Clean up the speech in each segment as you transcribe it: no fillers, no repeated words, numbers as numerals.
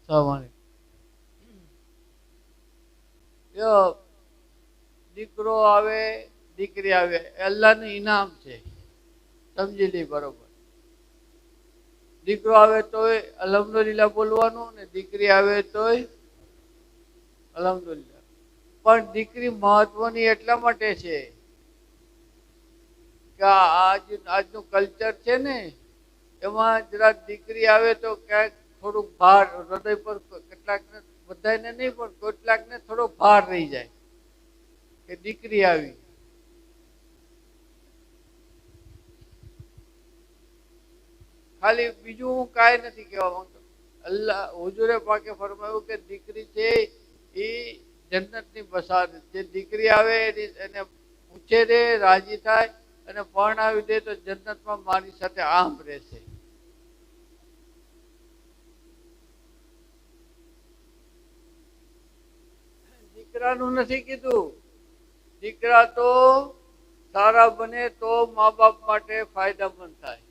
સવારે દીકરો આવે દીકરી આવે અલ્લાહનું ઇનામ છે, સમજી લી બરોબર. દીકરો આવે તોય અલ્હમ્દુલિલ્લાહ બોલવાનું ને દીકરી આવે તોય અલ્હમ્દુલિલ્લાહ. પણ દીકરી મહત્વની એટલા માટે છે કે આજનું કલ્ચર છે ને એમાં જરા દીકરી આવે તો ક્યાંક થોડુંક ભાર હૃદય પર કેટલાકને, બધાને નહીં પણ કેટલાકને થોડો ભાર રહી જાય કે દીકરી આવી. ખાલી બીજું હું કાંઈ નથી કહેવા માંગતો. અલ્લાહ હુજુરે પાકે ફરમાયું કે દીકરી છે એ જન્નતની બસાત. જે દીકરી આવે એને ઉછેરે, રાજી થાય અને પરણાવી દે તો જન્નતમાં મારી સાથે આમ રહેશે. દીકરાનું નથી કીધું. દીકરા તો સારા બને તો મા બાપ માટે ફાયદામંદ થાય,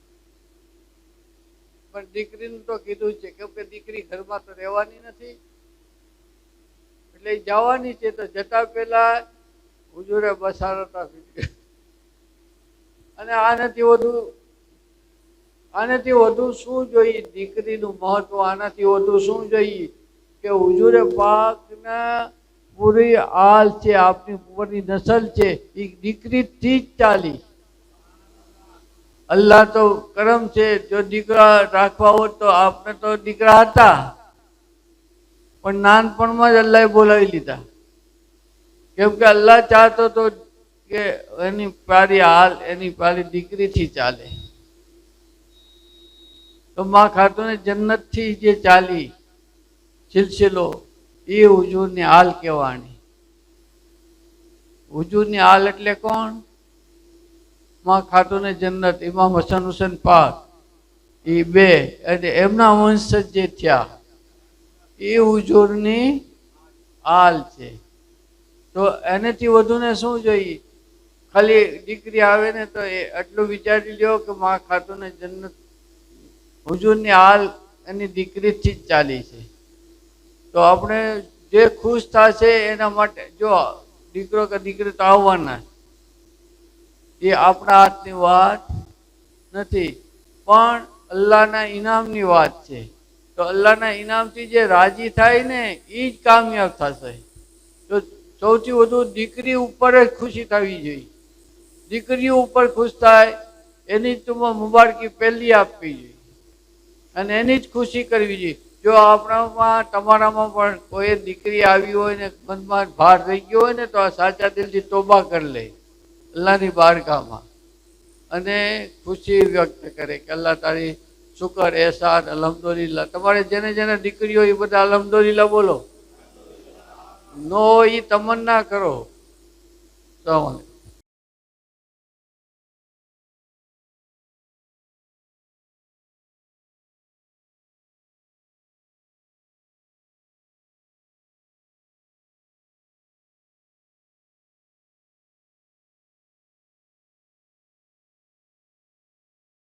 પણ દીકરીનું તો કીધું છે કેમ કે દીકરી ઘરમાં તો રહેવાની નથી, એટલે જવાની છે. તો જતા પહેલા હુજુરે બશારત આપી. અને આનાથી વધુ શું જોઈએ? દીકરીનું મહત્વ આનાથી વધુ શું જોઈએ? કે હુજુરે પાકના પૂરી હાલ છે, આપની પૂરી નસલ છે એ દીકરીથી જ ચાલી. અલ્લાહ તો કરમ છે, જો દીકરા રાખવા હોત તો આપણે તો દીકરા હતા પણ નાનપણમાં જ અલ્લાહે બોલાવી લીધા. કેમ કે અલ્લાહ ચાહતો તો કે એની પ્યારી હાલ એની પ્યારી દીકરીથી ચાલે. તો માં ખાતુને જન્નતથી જે ચાલી સિલસિલો એ હુજુરની હાલ કહેવાની. હુજુરની હાલ એટલે કોણ? માં ખાતુને જન્નત ઇમામ હસન હુસૈન પાક એ બે અને એમના વંશજ જે થયા એ હુજુરની હાલ છે. તો એનેથી વધુને શું જોઈએ? ખાલી દીકરી આવે ને તો એ આટલું વિચારી લ્યો કે માં ખાતુને જન્નત હુજુરની હાલ એની દીકરીથી જ ચાલી છે. તો આપણે જે ખુશ થશે એના માટે, જો દીકરો કે દીકરી તો આવવાના, એ આપણા હાથની વાત નથી પણ અલ્લાહના ઇનામની વાત છે. તો અલ્લાહના ઇનામથી જે રાજી થાય ને એ જ કામયાબ થશે. તો સૌથી વધુ દીકરી ઉપર જ ખુશી થવી જોઈએ. દીકરીઓ ઉપર ખુશ થાય એની તો મુબારકી પહેલી આપવી જોઈએ અને એની જ ખુશી કરવી જોઈએ. જો આપણામાં તમારામાં પણ કોઈ દીકરી આવી હોય ને મનમાં ભાર રહી ગયો હોય ને તો આ સાચા દિલથી તોબા કરી લે અલ્લાહની બારગાહમાં અને ખુશી વ્યક્ત કરે કે અલ્લાહ તારી શુકર એહસાન અલ્હમ્દુલિલ્લાહ. તમારે જેને જેને દીકરીઓ એ બધા અલ્હમ્દુલિલ્લાહ બોલો. નો એ તમન્ના કરો. સલામ.